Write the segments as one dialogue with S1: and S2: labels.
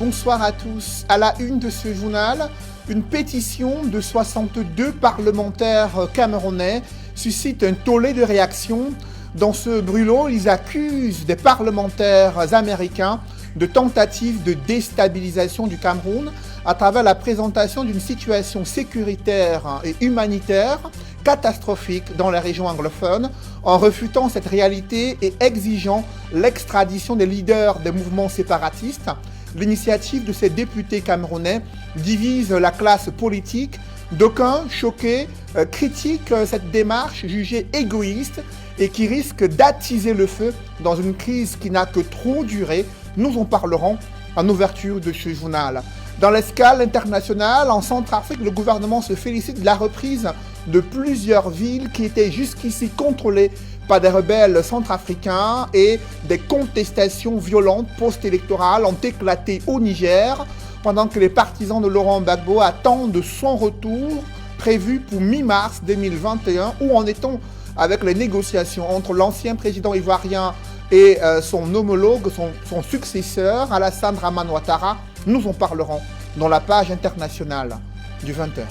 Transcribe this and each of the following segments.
S1: bonsoir à tous. À la une de ce journal, une pétition de 62 parlementaires camerounais suscite un tollé de réactions. Dans ce brûlot, ils accusent des parlementaires américains de tentatives de déstabilisation du Cameroun à travers la présentation d'une situation sécuritaire et humanitaire catastrophique dans les régions anglophones, en refutant cette réalité et exigeant l'extradition des leaders des mouvements séparatistes. L'initiative de ces députés camerounais divise la classe politique. D'aucuns, choqués, critiquent cette démarche jugée égoïste et qui risque d'attiser le feu dans une crise qui n'a que trop duré. Nous en parlerons en ouverture de ce journal. Dans l'escale internationale, en Centrafrique, le gouvernement se félicite de la reprise de plusieurs villes qui étaient jusqu'ici contrôlées par des rebelles centrafricains et des contestations violentes post-électorales ont éclaté au Niger, pendant que les partisans de Laurent Gbagbo attendent son retour prévu pour mi-mars 2021. Où en est-on avec les négociations entre l'ancien président ivoirien et son homologue, son successeur, Alassane Dramane Ouattara? Nous en parlerons dans la page internationale du 20h.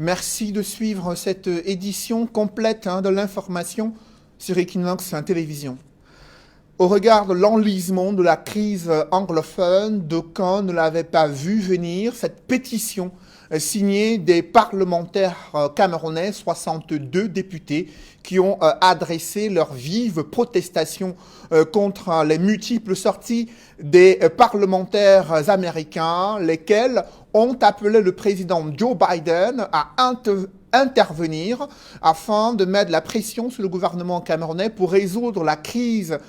S1: Merci de suivre cette édition complète de l'information sur Equinox Télévision. Au regard de l'enlisement de la crise anglophone, d'aucuns ne l'avaient pas vu venir. Cette pétition signée des parlementaires camerounais, 62 députés, qui ont adressé leurs vives protestations contre les multiples sorties des parlementaires américains, lesquels ont appelé le président Joe Biden à intervenir afin de mettre la pression sur le gouvernement camerounais pour résoudre la crise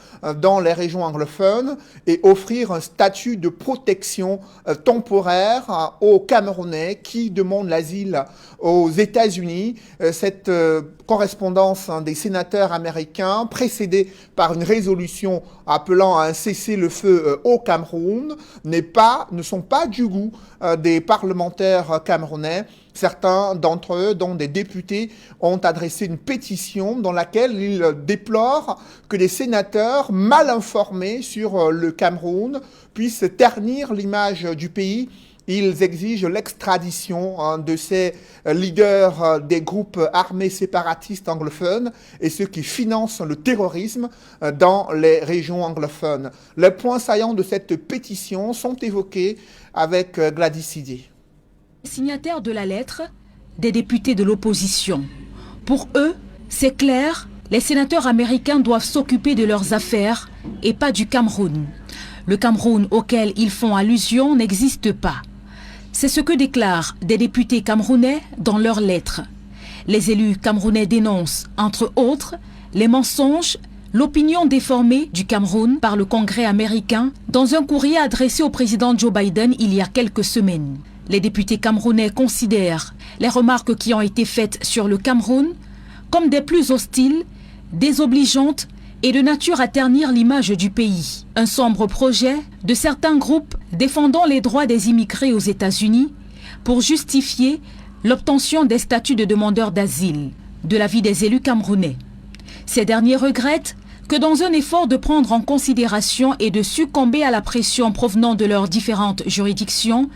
S1: dans les régions anglophones et offrir un statut de protection temporaire aux Camerounais qui demandent l'asile aux États-Unis. Cette correspondance des sénateurs américains, précédée par une résolution appelant à un cessez-le-feu au Cameroun, ne sont pas du goût des parlementaires camerounais. Certains d'entre eux, dont des députés, ont adressé une pétition dans laquelle ils déplorent que des sénateurs mal informés sur le Cameroun puissent ternir l'image du pays. Ils exigent l'extradition de ces leaders des groupes armés séparatistes anglophones et ceux qui financent le terrorisme dans les régions anglophones. Les points saillants de cette pétition sont évoqués avec Gladys Sidier.
S2: Signataires de la lettre, des députés de l'opposition. Pour eux, c'est clair, les sénateurs américains doivent s'occuper de leurs affaires et pas du Cameroun. Le Cameroun auquel ils font allusion n'existe pas. C'est ce que déclarent des députés camerounais dans leur lettre. Les élus camerounais dénoncent, entre autres, les mensonges, l'opinion déformée du Cameroun par le Congrès américain dans un courrier adressé au président Joe Biden il y a quelques semaines. Les députés camerounais considèrent les remarques qui ont été faites sur le Cameroun comme des plus hostiles, désobligeantes et de nature à ternir l'image du pays. Un sombre projet de certains groupes défendant les droits des immigrés aux États-Unis pour justifier l'obtention des statuts de demandeurs d'asile, de l'avis des élus camerounais. Ces derniers regrettent que dans un effort de prendre en considération et de succomber à la pression provenant de leurs différentes juridictions,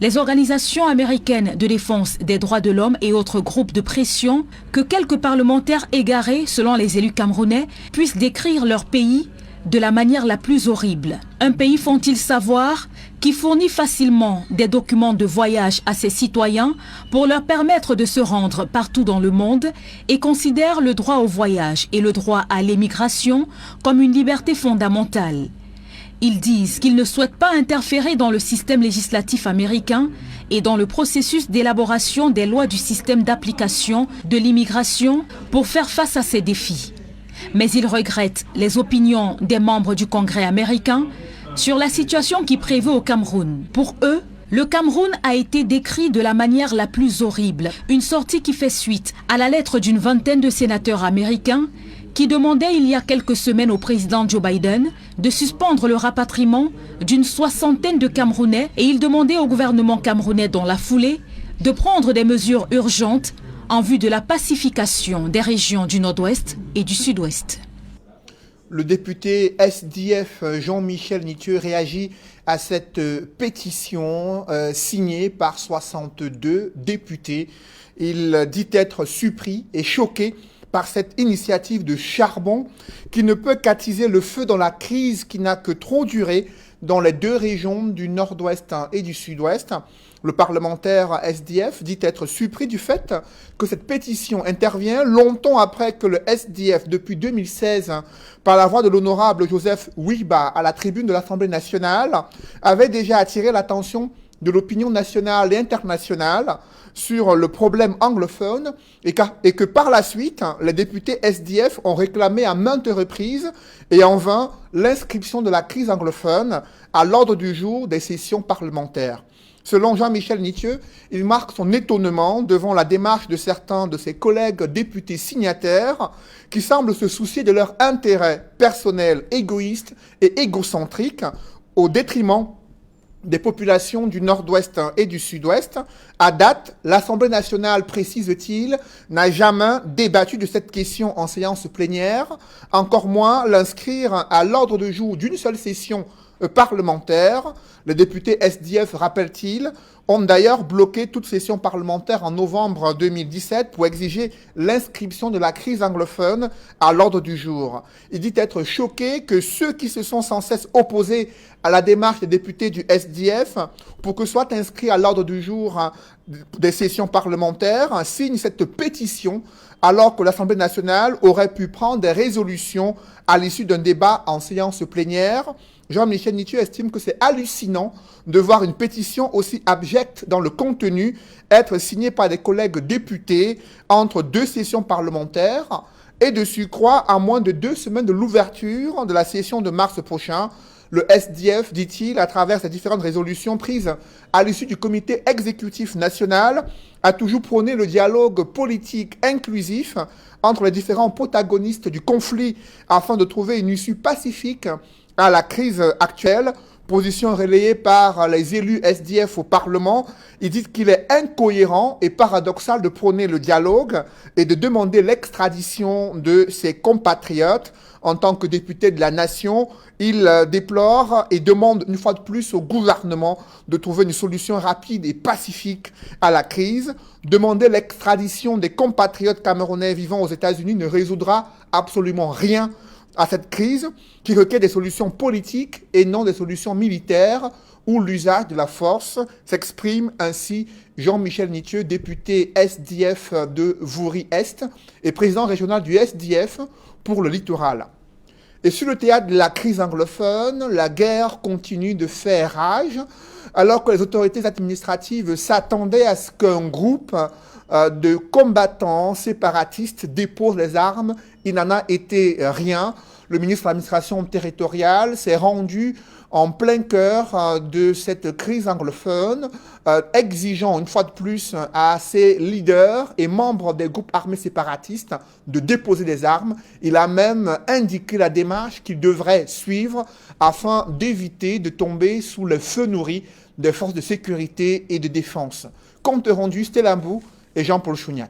S2: les organisations américaines de défense des droits de l'homme et autres groupes de pression, que quelques parlementaires égarés, selon les élus camerounais, puissent décrire leur pays de la manière la plus horrible. Un pays, font-ils savoir, qui fournit facilement des documents de voyage à ses citoyens pour leur permettre de se rendre partout dans le monde et considère le droit au voyage et le droit à l'émigration comme une liberté fondamentale. Ils disent qu'ils ne souhaitent pas interférer dans le système législatif américain et dans le processus d'élaboration des lois du système d'application de l'immigration pour faire face à ces défis. Mais ils regrettent les opinions des membres du Congrès américain sur la situation qui prévaut au Cameroun. Pour eux, le Cameroun a été décrit de la manière la plus horrible. Une sortie qui fait suite à la lettre d'une vingtaine de sénateurs américains qui demandait il y a quelques semaines au président Joe Biden de suspendre le rapatriement d'une 60aine de Camerounais et il demandait au gouvernement camerounais dans la foulée de prendre des mesures urgentes en vue de la pacification des régions du Nord-Ouest et du Sud-Ouest.
S1: Le député SDF Jean-Michel Nitieux réagit à cette pétition signée par 62 députés. Il dit être surpris et choqué par cette initiative de charbon qui ne peut qu'attiser le feu dans la crise qui n'a que trop duré dans les deux régions du Nord-Ouest et du Sud-Ouest. Le parlementaire SDF dit être surpris du fait que cette pétition intervient longtemps après que le SDF, depuis 2016, par la voix de l'honorable Joseph Wiba à la tribune de l'Assemblée nationale, avait déjà attiré l'attention de l'opinion nationale et internationale sur le problème anglophone et que par la suite, les députés SDF ont réclamé à maintes reprises et en vain l'inscription de la crise anglophone à l'ordre du jour des sessions parlementaires. Selon Jean-Michel Nitieux, il marque son étonnement devant la démarche de certains de ses collègues députés signataires qui semblent se soucier de leur intérêt personnel, égoïste et égocentrique au détriment des populations du Nord-Ouest et du Sud-Ouest. À date, l'Assemblée nationale, précise-t-il, n'a jamais débattu de cette question en séance plénière, encore moins l'inscrire à l'ordre du jour d'une seule session parlementaire. Les députés SDF, rappelle-t-il, ont d'ailleurs bloqué toute session parlementaire en novembre 2017 pour exiger l'inscription de la crise anglophone à l'ordre du jour. Il dit être choqué que ceux qui se sont sans cesse opposés à la démarche des députés du SDF pour que soit inscrit à l'ordre du jour des sessions parlementaires signent cette pétition alors que l'Assemblée nationale aurait pu prendre des résolutions à l'issue d'un débat en séance plénière. Jean-Michel Nitieux estime que c'est hallucinant de voir une pétition aussi abjecte dans le contenu être signée par des collègues députés entre deux sessions parlementaires et de surcroît à moins de 2 semaines de l'ouverture de la session de mars prochain. Le SDF, dit-il, à travers ces différentes résolutions prises à l'issue du comité exécutif national, a toujours prôné le dialogue politique inclusif entre les différents protagonistes du conflit afin de trouver une issue pacifique à la crise actuelle, position relayée par les élus SDF au Parlement. Ils disent qu'il est incohérent et paradoxal de prôner le dialogue et de demander l'extradition de ses compatriotes. En tant que député de la nation, il déplore et demande une fois de plus au gouvernement de trouver une solution rapide et pacifique à la crise. Demander l'extradition des compatriotes camerounais vivant aux États-Unis ne résoudra absolument rien à cette crise qui requiert des solutions politiques et non des solutions militaires où l'usage de la force, s'exprime ainsi Jean-Michel Nitieux, député SDF de Voury-Est et président régional du SDF pour le littoral. Et sur le théâtre de la crise anglophone, la guerre continue de faire rage alors que les autorités administratives s'attendaient à ce qu'un groupe de combattants séparatistes déposent les armes. Il n'en a été rien. Le ministre de l'administration territoriale s'est rendu en plein cœur de cette crise anglophone, exigeant une fois de plus à ses leaders et membres des groupes armés séparatistes de déposer des armes. Il a même indiqué la démarche qu'il devrait suivre afin d'éviter de tomber sous le feu nourri des forces de sécurité et de défense. Compte rendu, Stella Mbou et Jean-Paul Chouniat.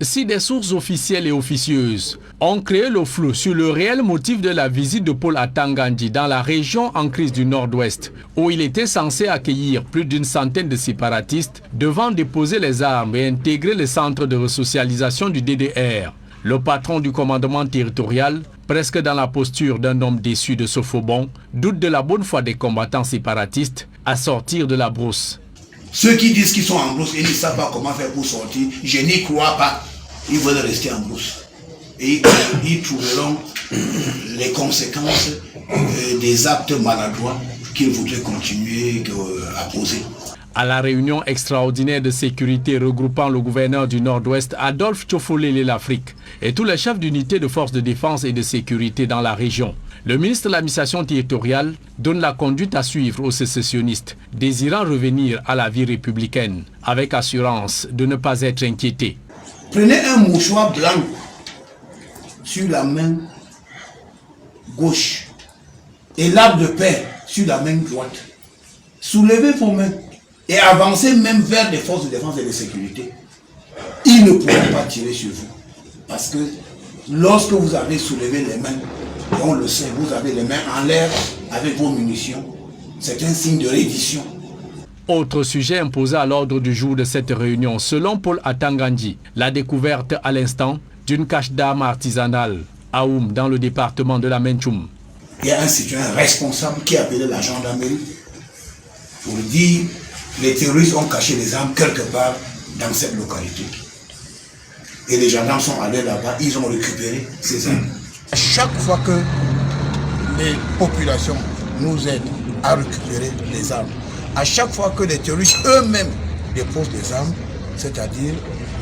S3: Si des sources officielles et officieuses ont créé le flou sur le réel motif de la visite de Paul Atanga-Ndji dans la région en crise du Nord-Ouest, où il était censé accueillir plus d'une centaine de séparatistes devant déposer les armes et intégrer le centre de resocialisation du DDR, le patron du commandement territorial, presque dans la posture d'un homme déçu de ce faux bond, doute de la bonne foi des combattants séparatistes à sortir de la brousse.
S4: Ceux qui disent qu'ils sont en brousse et ne savent pas comment faire pour sortir, je n'y crois pas. Ils veulent rester en brousse. Et ils trouveront les conséquences des actes maladroits qu'ils voudraient continuer à poser.
S3: À la réunion extraordinaire de sécurité regroupant le gouverneur du Nord-Ouest, Adolphe Tchofolele l'Afrique, et tous les chefs d'unités de forces de défense et de sécurité dans la région, le ministre de l'administration territoriale donne la conduite à suivre aux sécessionnistes, désirant revenir à la vie républicaine, avec assurance de ne pas être inquiétés.
S4: Prenez un mouchoir blanc sur la main gauche et l'arbre de paix sur la main droite. Soulevez vos mains et avancez même vers les forces de défense et de sécurité. Ils ne pourront pas tirer sur vous. Parce que lorsque vous avez soulevé les mains, et on le sait, vous avez les mains en l'air avec vos munitions, c'est un signe de reddition.
S3: Autre sujet imposé à l'ordre du jour de cette réunion, selon Paul Atangandji, la découverte à l'instant d'une cache d'armes artisanales à Oum, dans le département de la Mentchoum.
S4: Il y a un citoyen responsable qui a appelé la gendarmerie pour dire que les terroristes ont caché les armes quelque part dans cette localité. Et les gendarmes sont allés là-bas, ils ont récupéré ces armes. À chaque fois que les populations nous aident à récupérer les armes, à chaque fois que les terroristes eux-mêmes déposent des armes, c'est-à-dire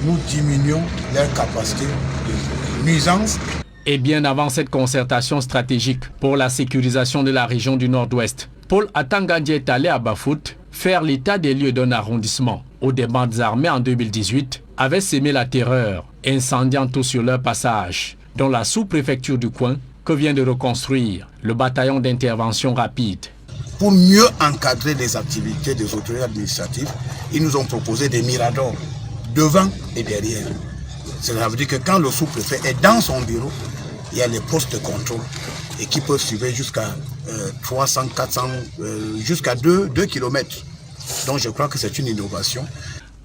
S4: nous diminuons leur capacité de nuisance.
S3: Et bien avant cette concertation stratégique pour la sécurisation de la région du Nord-Ouest, Paul Atangandji est allé à Bafut faire l'état des lieux d'un arrondissement où des bandes armées en 2018 avaient sémé la terreur, incendiant tout sur leur passage, dont la sous-préfecture du coin que vient de reconstruire le bataillon d'intervention rapide.
S4: Pour mieux encadrer les activités des autorités administratives, ils nous ont proposé des miradors devant et derrière. Cela veut dire que quand le sous-préfet est dans son bureau, il y a les postes de contrôle et qui peuvent suivre jusqu'à 300, 400, jusqu'à 2 km. Donc je crois que c'est une innovation.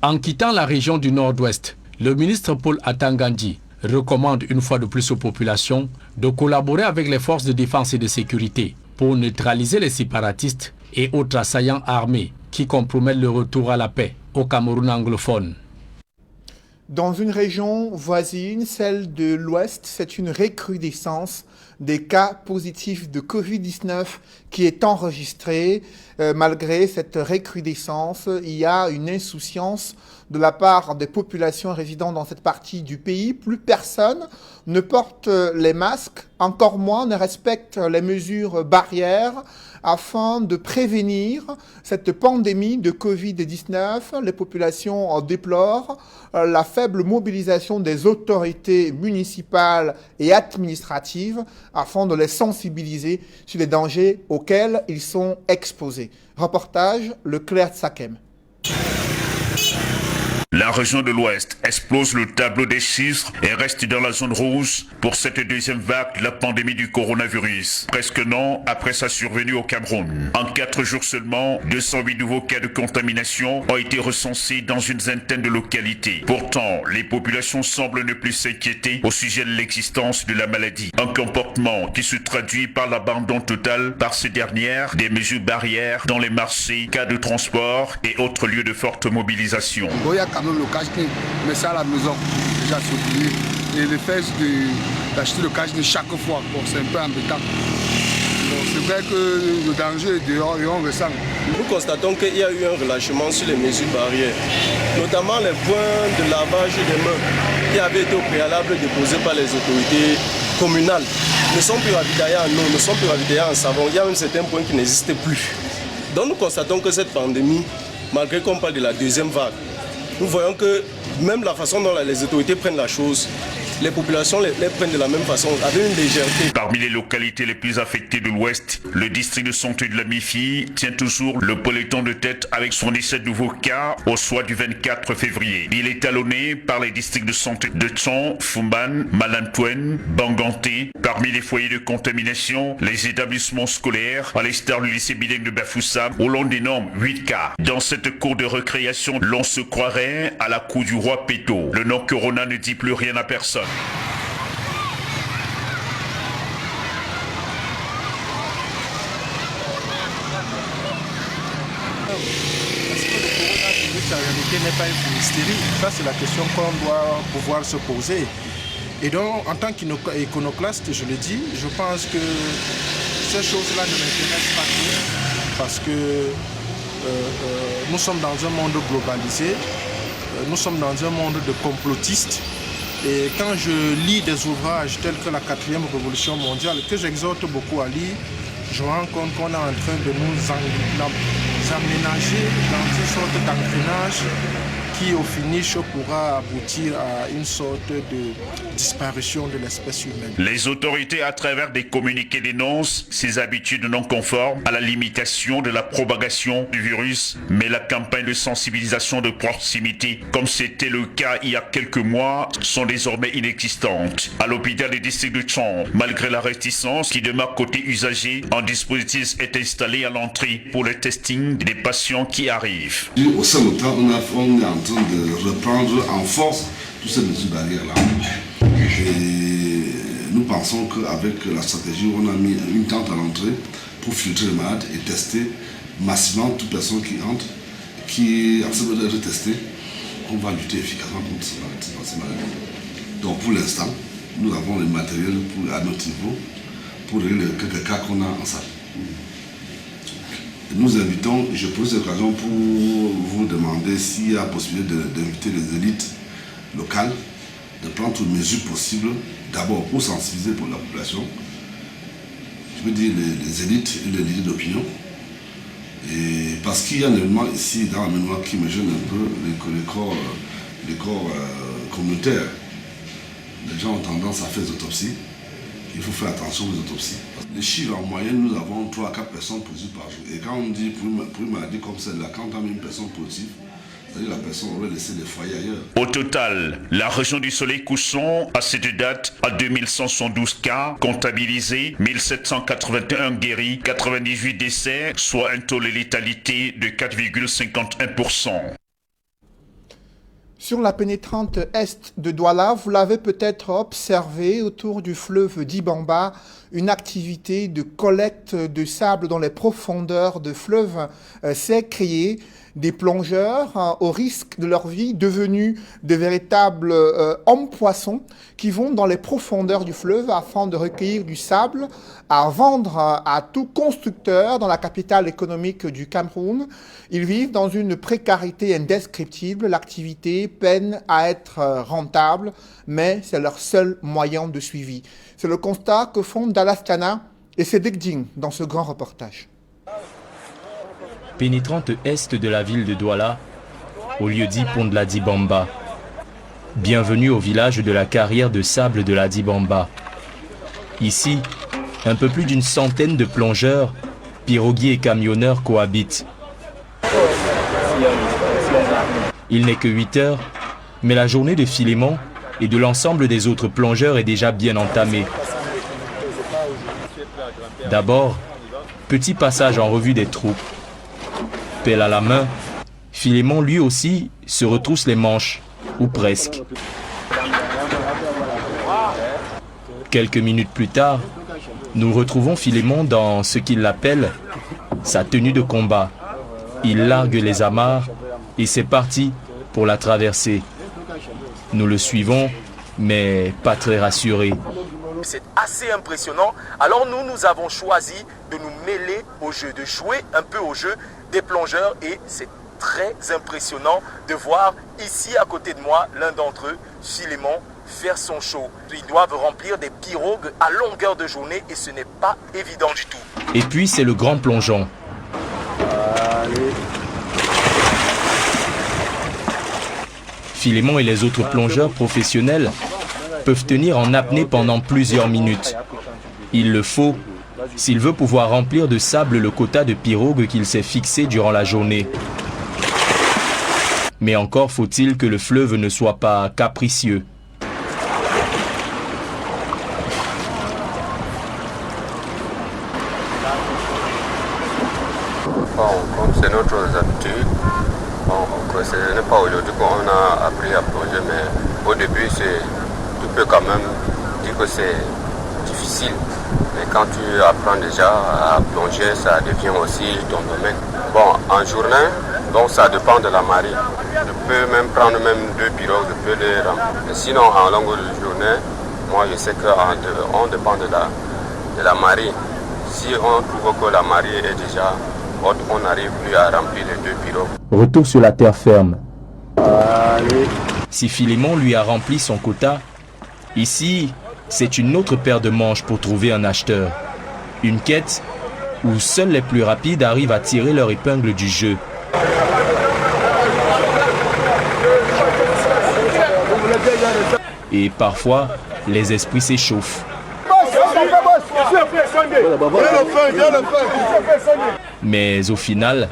S3: En quittant la région du Nord-Ouest, le ministre Paul Atangandji recommande une fois de plus aux populations de collaborer avec les forces de défense et de sécurité pour neutraliser les séparatistes et autres assaillants armés qui compromettent le retour à la paix au Cameroun anglophone.
S1: Dans une région voisine, celle de l'Ouest, c'est une recrudescence des cas positifs de Covid-19 qui est enregistrée. Malgré cette recrudescence, il y a une insouciance de la part des populations résidant dans cette partie du pays. Plus personne ne porte les masques, encore moins ne respecte les mesures barrières afin de prévenir cette pandémie de Covid-19. Les populations déplorent la faible mobilisation des autorités municipales et administratives afin de les sensibiliser sur les dangers auxquels ils sont exposés. Reportage Leclerc Sakem.
S5: La région de l'Ouest explose le tableau des chiffres et reste dans la zone rouge pour cette deuxième vague de la pandémie du coronavirus. Presque un an après sa survenue au Cameroun. En 4 jours seulement, 208 nouveaux cas de contamination ont été recensés dans une vingtaine de localités. Pourtant, les populations semblent ne plus s'inquiéter au sujet de l'existence de la maladie. Un comportement qui se traduit par l'abandon total par ces dernières des mesures barrières dans les marchés, cas de transport et autres lieux de forte mobilisation.
S6: Même le cache-nez, mais ça à la maison, déjà c'est oublié. Et le fait d'acheter le cache-nez chaque fois, bon, c'est un peu embêtant. C'est vrai que le danger est dehors et on ressent.
S7: Nous constatons qu'il y a eu un relâchement sur les mesures barrières, notamment les points de lavage des mains qui avaient été au préalable déposés par les autorités communales. Ne sont plus ravitaillés en eau, ne sont plus ravitaillés en savon. Il y a même certains points qui n'existent plus. Donc nous constatons que cette pandémie, malgré qu'on parle de la deuxième vague, nous voyons que même la façon dont les autorités prennent la chose, les populations les prennent de la même façon, avec une légèreté.
S5: Parmi les localités les plus affectées de l'Ouest, le district de santé de la Mifi tient toujours le peloton de tête avec son 17 nouveaux cas au soir du 24 février. Il est talonné par les districts de santé de Tchon, Fumban, Malantouen, Banganté. Parmi les foyers de contamination, les établissements scolaires, à l'instar du lycée bilingue de Bafoussam, où l'on dénombre 8 cas. Dans cette cour de récréation, l'on se croirait à la cour du roi Péto. Le nom Corona ne dit plus rien à personne.
S8: La réalité n'est pas une hystérie. Ça, c'est la question qu'on doit pouvoir se poser. Et donc, en tant qu'iconoclaste, je le dis, je pense que ces choses-là ne m'intéressent pas trop parce que nous sommes dans un monde globalisé, nous sommes dans un monde de complotistes. Et quand je lis des ouvrages tels que la 4e révolution mondiale, que j'exhorte beaucoup à lire, je me rends compte qu'on est en train de nous aménager dans une sorte d'engrenage qui au finish pourra aboutir à une sorte de disparition de l'espèce humaine.
S5: Les autorités, à travers des communiqués, dénoncent ces habitudes non conformes à la limitation de la propagation du virus, mais la campagne de sensibilisation de proximité, comme c'était le cas il y a quelques mois, sont désormais inexistantes. À l'hôpital du district de Chong, malgré la réticence qui demeure côté usager, un dispositif est installé à l'entrée pour le testing des patients qui arrivent.
S9: Au sein de temps, on est en train de reprendre en force toutes ces mesures barrières-là. Et nous pensons qu'avec la stratégie, on a mis une tente à l'entrée pour filtrer les malades et tester massivement toute personne qui entre, qui accepte d'être testée. On va lutter efficacement contre ces maladies. Donc pour l'instant, nous avons le matériel à notre niveau pour régler les quelques cas qu'on a en salle. Nous invitons, je pose cette occasion pour vous demander s'il y a possibilité d'inviter les élites locales, de prendre toutes les mesures possibles, d'abord pour sensibiliser pour la population, je veux dire les élites et les leaders d'opinion, et parce qu'il y a un élément ici dans la mémoire qui me gêne un peu, les corps communautaires. Les gens ont tendance à faire des autopsies. Il faut faire attention aux autopsies. Les chiffres, en moyenne, nous avons 3 à 4 personnes positives par jour. Et quand on dit pour une maladie comme celle-là, quand on a une personne positive, c'est-à-dire que la personne aurait laissé des foyers ailleurs.
S5: Au total, la région du Soleil couchant, à cette date, a 2172 cas comptabilisés, 1781 guéris, 98 décès, soit un taux de létalité de 4,51%.
S1: Sur la pénétrante est de Douala, vous l'avez peut-être observé autour du fleuve d'Ibamba, une activité de collecte de sable dans les profondeurs de fleuve s'est créée. Des plongeurs, au risque de leur vie, devenus de véritables hommes-poissons qui vont dans les profondeurs du fleuve afin de recueillir du sable à vendre à tout constructeur dans la capitale économique du Cameroun. Ils vivent dans une précarité indescriptible. L'activité peine à être rentable, mais c'est leur seul moyen de suivi. C'est le constat que font Dallas Kana et Cédric Ding dans ce grand reportage.
S10: Pénétrante est de la ville de Douala, au lieu-dit Pont de la Dibamba. Bienvenue au village de la carrière de sable de la Dibamba. Ici, un peu plus d'une centaine de plongeurs, piroguiers et camionneurs cohabitent. Il n'est que 8 heures, mais la journée de Philémon et de l'ensemble des autres plongeurs est déjà bien entamée. D'abord, petit passage en revue des troupes. Pelle à la main, Philémon lui aussi se retrousse les manches, ou presque. Quelques minutes plus tard, nous retrouvons Philémon dans ce qu'il appelle sa tenue de combat. Il largue les amarres et c'est parti pour la traversée. Nous le suivons, mais pas très rassurés.
S11: C'est assez impressionnant. Alors nous avons choisi de nous mêler au jeu, de jouer un peu au jeu des plongeurs et c'est très impressionnant de voir ici à côté de moi l'un d'entre eux, Philémon, faire son show. Ils doivent remplir des pirogues à longueur de journée et ce n'est pas évident du tout.
S10: Et puis c'est le grand plongeon. Philémon et les autres plongeurs professionnels peuvent tenir en apnée pendant plusieurs minutes. Il le faut s'il veut pouvoir remplir de sable le quota de pirogues qu'il s'est fixé durant la journée. Mais encore faut-il que le fleuve ne soit pas capricieux.
S12: Bon, comme c'est notre habitude, ce n'est pas aujourd'hui qu'on a appris à plonger, mais au début, tu peux quand même dire que c'est difficile. Mais quand tu apprends déjà à plonger, ça devient aussi ton domaine. Bon, en journée, donc ça dépend de la marée. Je peux même prendre 2 pirogues, je peux les remplir. Sinon, en longue journée, moi je sais qu'on dépend de la marée. Si on trouve que la marée est déjà haute, on n'arrive plus à remplir les 2 pirogues.
S10: Retour sur la terre ferme. Si Philémon lui a rempli son quota, ici, c'est une autre paire de manches pour trouver un acheteur. Une quête où seuls les plus rapides arrivent à tirer leur épingle du jeu. Et parfois, les esprits s'échauffent. Mais au final,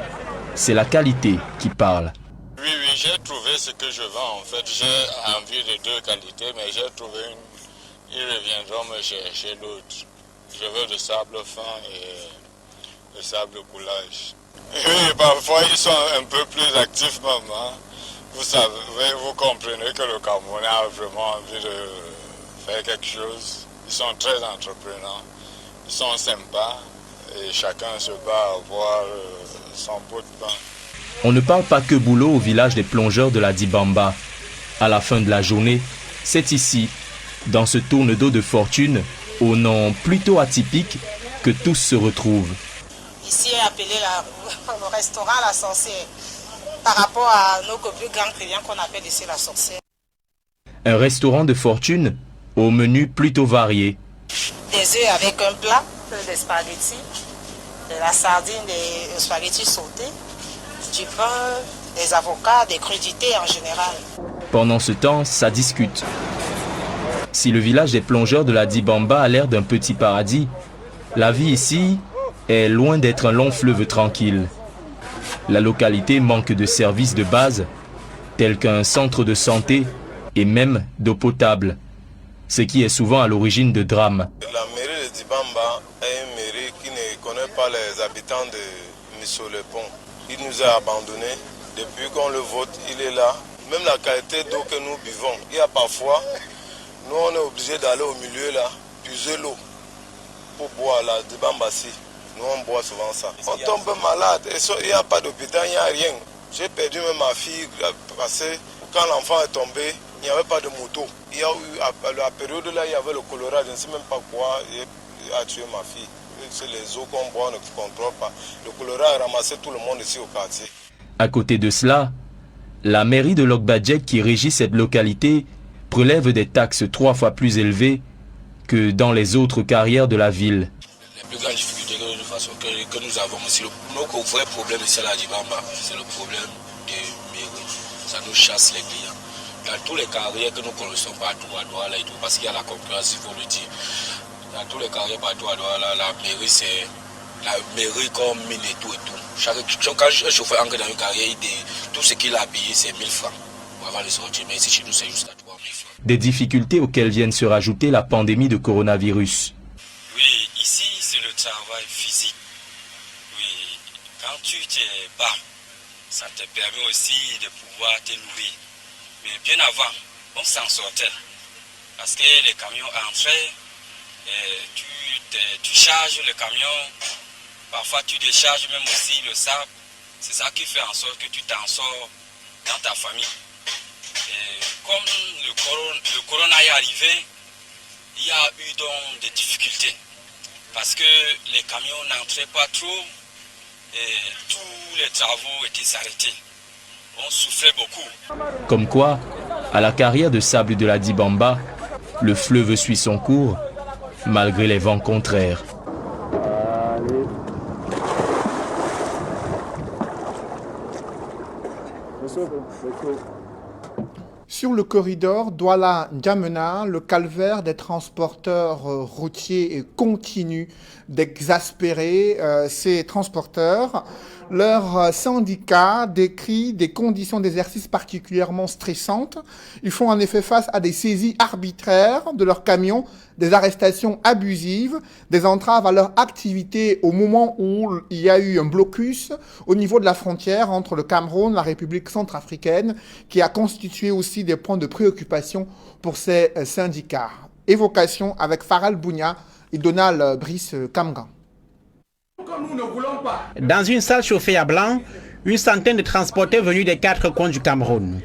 S10: c'est la qualité qui parle.
S13: Oui, j'ai trouvé ce que je vends. En fait, j'ai envie de deux qualités, mais j'ai trouvé une. Ils reviendront me chercher l'autre. Je veux le sable fin et le sable coulage. Oui, parfois ils sont un peu plus actifs même. Hein. Vous savez, vous comprenez que le Camerounais a vraiment envie de faire quelque chose. Ils sont très entreprenants, ils sont sympas et chacun se bat à avoir son bout de pain.
S10: On ne parle pas que boulot au village des plongeurs de la Dibamba. À la fin de la journée, c'est ici, dans ce tourne d'eau de fortune, au nom plutôt atypique, que tous se retrouvent.
S14: Ici est appelé le restaurant La Sorcière, par rapport à nos plus grands clients qu'on appelle ici La Sorcière.
S10: Un restaurant de fortune au menu plutôt varié.
S14: Des œufs avec un plat, des spaghettis, de la sardine, des spaghettis sautés, du pain, des avocats, des crudités en général.
S10: Pendant ce temps, ça discute. Si le village des plongeurs de la Dibamba a l'air d'un petit paradis, la vie ici est loin d'être un long fleuve tranquille. La localité manque de services de base, tels qu'un centre de santé et même d'eau potable, ce qui est souvent à l'origine de drames.
S13: La mairie de Dibamba est une mairie qui ne connaît pas les habitants de Missolepon. Il nous a abandonnés. Depuis qu'on le vote, il est là. Même la qualité d'eau que nous buvons, il y a parfois, nous on est obligé d'aller au milieu là, puiser l'eau pour boire là, Dibambassi. Nous on boit souvent ça. On tombe malade, il n'y a pas d'hôpital, il n'y a rien. J'ai perdu même ma fille parce que quand l'enfant est tombé, il n'y avait pas de moto. Il y a eu, à la période là, il y avait le choléra, je ne sais même pas quoi, il a tué ma fille. C'est les eaux qu'on boit, on ne contrôle pas. Le choléra a ramassé tout le monde ici au quartier.
S10: À côté de cela, la mairie de Lokbadjek qui régit cette localité prélève des taxes 3 fois plus élevées que dans les autres carrières de la ville.
S15: Les plus grandes difficultés que nous avons ici, notre vrai problème ici à la Dibamba, c'est le problème des mairies. Ça nous chasse les clients. Dans tous les carrières que nous connaissons partout à Douala et tout, parce qu'il y a la concurrence, il faut le dire. Dans tous les carrières partout à Douala, la mairie c'est la mairie comme mine et tout et tout. Quand un chauffeur entre dans une carrière, tout ce qu'il a payé c'est 1000 francs avant de sortir. Mais ici chez nous c'est juste à 3000 francs.
S10: Des difficultés auxquelles viennent se rajouter la pandémie de coronavirus.
S15: Oui, ici c'est le travail physique. Oui, quand tu te bats, ça te permet aussi de pouvoir te nourrir. Mais bien avant, on s'en sortait. Parce que les camions entraient, tu charges le camion, parfois tu décharges même aussi le sable. C'est ça qui fait en sorte que tu t'en sors dans ta famille. Et comme le corona est arrivé, il y a eu donc des difficultés. Parce que les camions n'entraient pas trop et tous les travaux étaient arrêtés. On souffrait beaucoup.
S10: Comme quoi, à la carrière de sable de la Dibamba, le fleuve suit son cours, malgré les vents contraires.
S1: Sur le corridor Douala-N'Djamena, le calvaire des transporteurs routiers continue d'exaspérer ces transporteurs. Leur syndicat décrit des conditions d'exercice particulièrement stressantes. Ils font en effet face à des saisies arbitraires de leurs camions, des arrestations abusives, des entraves à leur activité au moment où il y a eu un blocus au niveau de la frontière entre le Cameroun et la République centrafricaine, qui a constitué aussi des points de préoccupation pour ces syndicats. Évocation avec Faral Bounia et Donald Brice Kamgan.
S16: Dans une salle chauffée à blanc, une centaine de transporteurs venus des 4 coins du Cameroun.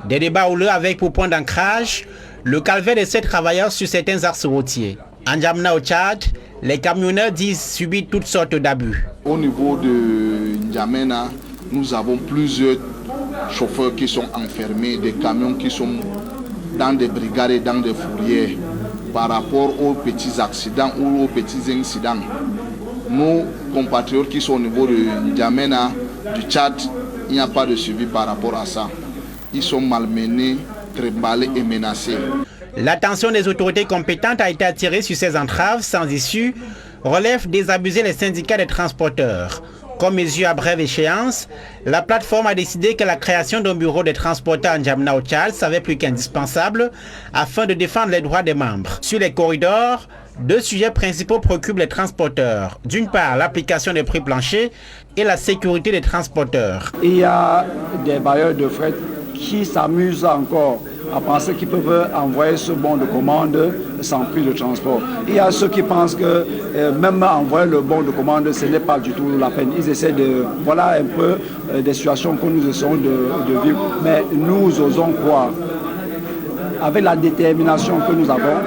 S16: Des débats houleux avec pour point d'ancrage le calvaire de ces travailleurs sur certains axes routiers. En N'Djamena au Tchad, les camionneurs disent subir toutes sortes d'abus.
S6: Au niveau de N'Djamena, nous avons plusieurs chauffeurs qui sont enfermés, des camions qui sont dans des brigades et dans des fourrières par rapport aux petits accidents ou aux petits incidents. Nos compatriotes qui sont au niveau de N'Djamena, du Tchad, il n'y a pas de suivi par rapport à ça. Ils sont malmenés
S17: être emballés et menacés.
S16: L'attention des autorités compétentes a été attirée sur ces entraves sans issue, relève désabusé les syndicats des transporteurs. Comme mesure à brève échéance, la plateforme a décidé que la création d'un bureau des transporteurs en N'Djamena au Tchad s'avait plus qu'indispensable afin de défendre les droits des membres. Sur les corridors, deux sujets principaux préoccupent les transporteurs. D'une part, l'application des prix planchers et la sécurité des transporteurs.
S18: Il y a des bailleurs de fret qui s'amusent encore à penser qu'ils peuvent envoyer ce bon de commande sans prix de transport. Il y a ceux qui pensent que même envoyer le bon de commande, ce n'est pas du tout la peine. Ils essaient de... Voilà un peu des situations que nous essayons de vivre. Mais nous osons croire, avec la détermination que nous avons,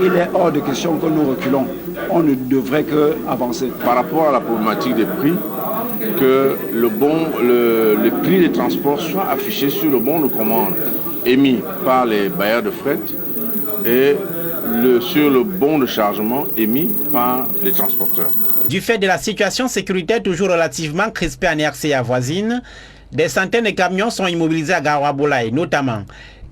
S18: il est hors de question que nous reculons. On ne devrait qu'avancer.
S17: Par rapport à la problématique des prix, que le prix des transports soit affiché sur le bon de commande émis par les bailleurs de fret et sur le bon de chargement émis par les transporteurs.
S16: Du fait de la situation sécuritaire toujours relativement crispée en RCA voisine, des centaines de camions sont immobilisés à Garoua-Boulaye notamment.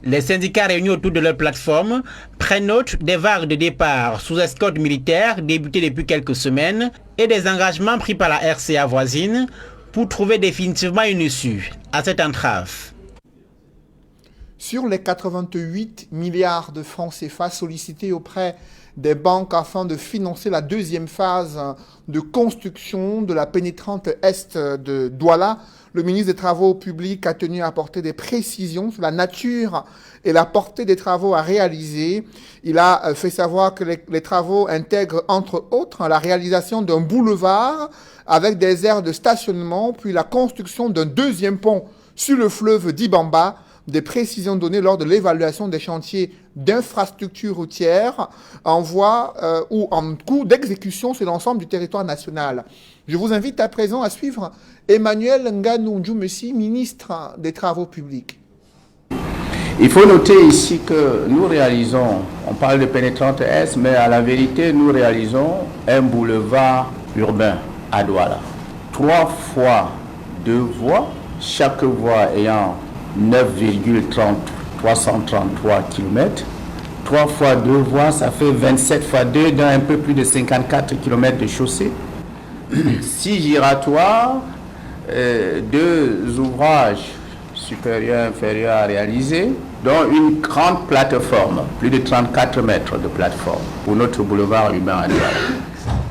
S16: Les syndicats réunis autour de leur plateforme prennent note des vagues de départ sous escorte militaire débutées depuis quelques semaines et des engagements pris par la RCA voisine pour trouver définitivement une issue à cette entrave.
S1: Sur les 88 milliards de francs CFA sollicités auprès des banques afin de financer la deuxième phase de construction de la pénétrante est de Douala, le ministre des Travaux publics a tenu à apporter des précisions sur la nature et la portée des travaux à réaliser. Il a fait savoir que les travaux intègrent entre autres la réalisation d'un boulevard avec des aires de stationnement, puis la construction d'un deuxième pont sur le fleuve d'Ibamba. Des précisions données lors de l'évaluation des chantiers d'infrastructures routières en voie ou en cours d'exécution sur l'ensemble du territoire national. Je vous invite à présent à suivre Emmanuel Nganou Ndjoumessi, ministre des Travaux publics.
S19: Il faut noter ici que nous réalisons, on parle de pénétrante Est, mais à la vérité, nous réalisons un boulevard urbain à Douala. 3 fois 2 voies, chaque voie ayant 9,333 km. 3 fois 2 voies, ça fait 27 fois 2, dans un peu plus de 54 km de chaussée. 6 giratoires, 2 ouvrages supérieurs et inférieurs à réaliser, dont une grande plateforme, plus de 34 mètres de plateforme pour notre boulevard urbain à Douala.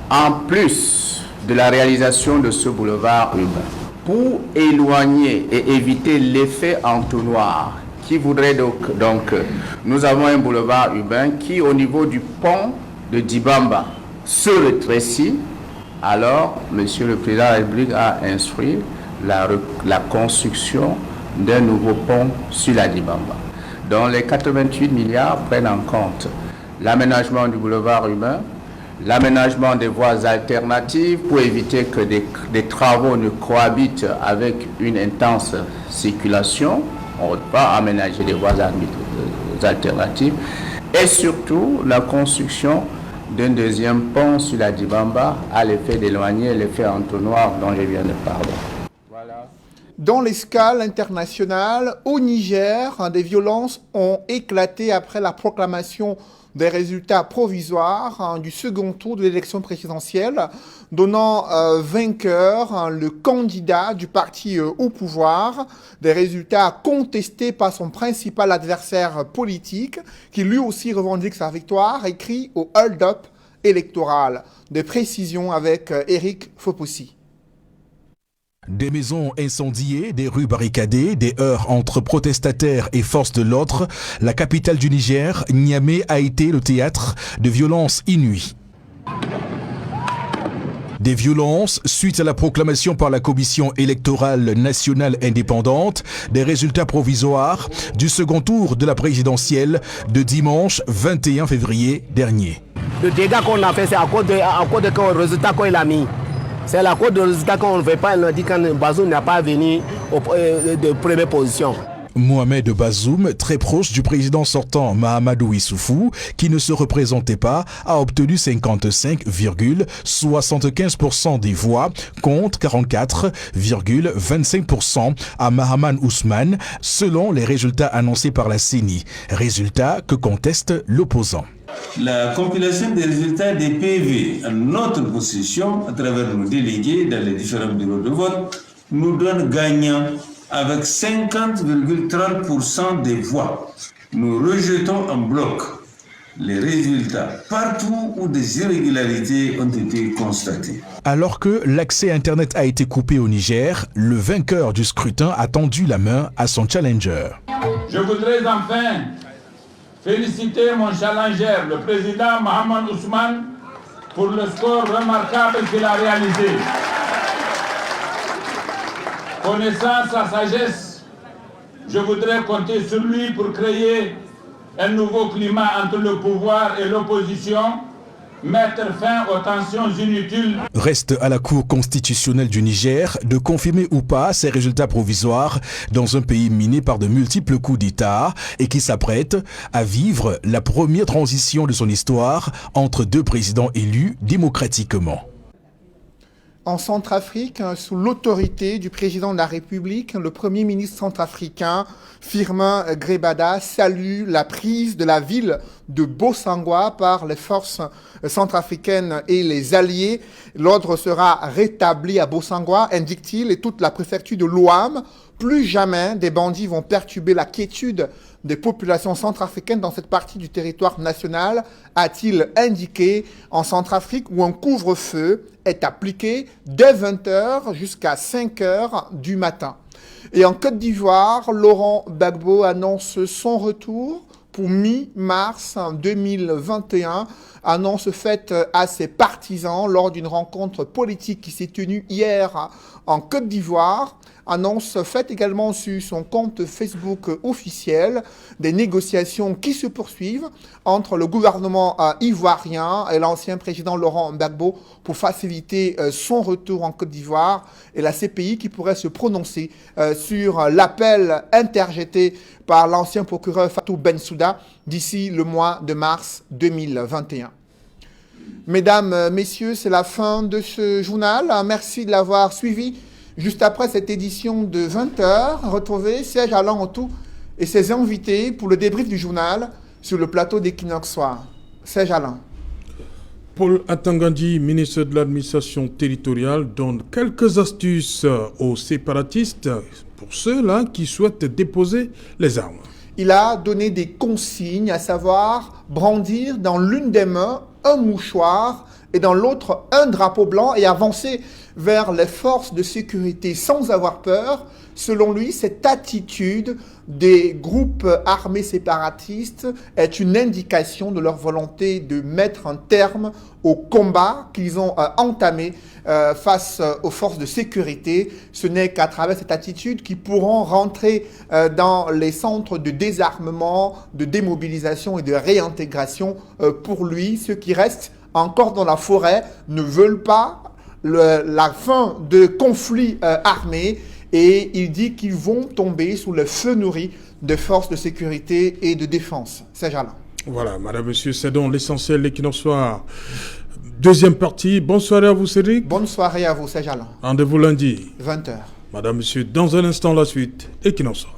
S19: En plus de la réalisation de ce boulevard urbain, pour éloigner et éviter l'effet entonnoir qui voudrait donc nous avons un boulevard urbain qui au niveau du pont de Dibamba se rétrécit. Alors Monsieur le Président de la République a instruit la construction d'un nouveau pont sur la Dibamba, dont les 88 milliards prennent en compte l'aménagement du boulevard urbain, l'aménagement des voies alternatives pour éviter que des travaux ne cohabitent avec une intense circulation. On ne peut pas aménager des voies alternatives. Et surtout, la construction d'un deuxième pont sur la Dibamba à l'effet d'éloigner l'effet entonnoir dont je viens de parler. Voilà.
S1: Dans l'escale internationale, au Niger, des violences ont éclaté après la proclamation des résultats provisoires du second tour de l'élection présidentielle, donnant vainqueur le candidat du parti au pouvoir, des résultats contestés par son principal adversaire politique, qui lui aussi revendique sa victoire, écrit au hold-up électoral. Des précisions avec Eric Fopossi.
S20: Des maisons incendiées, des rues barricadées, des heurts entre protestataires et forces de l'ordre, la capitale du Niger, Niamey, a été le théâtre de violences inouïes. Des violences suite à la proclamation par la Commission électorale nationale indépendante des résultats provisoires du second tour de la présidentielle de dimanche 21 février dernier.
S21: Le dégât qu'on a fait, c'est à cause de résultat qu'il a mis. C'est la cause du résultat qu'on ne veut pas, on a dit quand Bazoum n'a pas venu de première position.
S20: Mohamed Bazoum, très proche du président sortant Mahamadou Issoufou, qui ne se représentait pas, a obtenu 55,75% des voix contre 44,25% à Mahaman Ousmane, selon les résultats annoncés par la CENI. Résultats que conteste l'opposant.
S2: La compilation des résultats des PV à notre possession, à travers nos délégués dans les différents bureaux de vote, nous donne gagnant avec 50,30% des voix. Nous rejetons en bloc les résultats partout où des irrégularités ont été constatées.
S20: Alors que l'accès Internet a été coupé au Niger, le vainqueur du scrutin a tendu la main à son challenger.
S22: Je voudrais enfin féliciter mon challenger, le président Mahaman Ousmane, pour le score remarquable qu'il a réalisé. Connaissant sa sagesse, je voudrais compter sur lui pour créer un nouveau climat entre le pouvoir et l'opposition, mettre fin aux tensions inutiles.
S20: Reste à la Cour constitutionnelle du Niger de confirmer ou pas ces résultats provisoires dans un pays miné par de multiples coups d'État et qui s'apprête à vivre la première transition de son histoire entre deux présidents élus démocratiquement.
S1: En Centrafrique, sous l'autorité du président de la République, le premier ministre centrafricain, Firmin Grebada, salue la prise de la ville de Bosangwa par les forces centrafricaines et les alliés. L'ordre sera rétabli à Bosangwa, indique-t-il, et toute la préfecture de l'Ouam. Plus jamais des bandits vont perturber la quiétude des populations centrafricaines dans cette partie du territoire national, a-t-il indiqué, en Centrafrique où un couvre-feu est appliqué dès 20h jusqu'à 5h du matin. Et en Côte d'Ivoire, Laurent Gbagbo annonce son retour pour mi-mars 2021, annonce faite à ses partisans lors d'une rencontre politique qui s'est tenue hier en Côte d'Ivoire. Annonce faite également sur son compte Facebook officiel, des négociations qui se poursuivent entre le gouvernement ivoirien et l'ancien président Laurent Gbagbo pour faciliter son retour en Côte d'Ivoire et la CPI qui pourrait se prononcer sur l'appel interjeté par l'ancien procureur Fatou Bensouda d'ici le mois de mars 2021. Mesdames, Messieurs, c'est la fin de ce journal. Merci de l'avoir suivi. Juste après cette édition de 20h, retrouvez Serge Alain Otou et ses invités pour le débrief du journal sur le plateau d'Equinox Soir. Serge Alain.
S23: Paul Atangandi, ministre de l'administration territoriale, donne quelques astuces aux séparatistes pour ceux-là qui souhaitent déposer les armes.
S1: Il a donné des consignes, à savoir brandir dans l'une des mains un mouchoir et dans l'autre un drapeau blanc et avancer vers les forces de sécurité sans avoir peur. Selon lui, cette attitude des groupes armés séparatistes est une indication de leur volonté de mettre un terme au combat qu'ils ont entamé face aux forces de sécurité. Ce n'est qu'à travers cette attitude qu'ils pourront rentrer dans les centres de désarmement, de démobilisation et de réintégration. Pour lui, ceux qui restent encore dans la forêt ne veulent pas la fin de conflits armés et il dit qu'ils vont tomber sous le feu nourri des forces de sécurité et de défense. Serge Alain.
S23: Voilà, madame, monsieur, c'est donc l'essentiel de l'Equinox Soir. Deuxième partie, bonne soirée à vous, Cédric.
S1: Bonne soirée à vous, Serge Alain.
S23: Rendez-vous lundi.
S1: 20h.
S23: Madame, monsieur, dans un instant, la suite, Equinox Soir.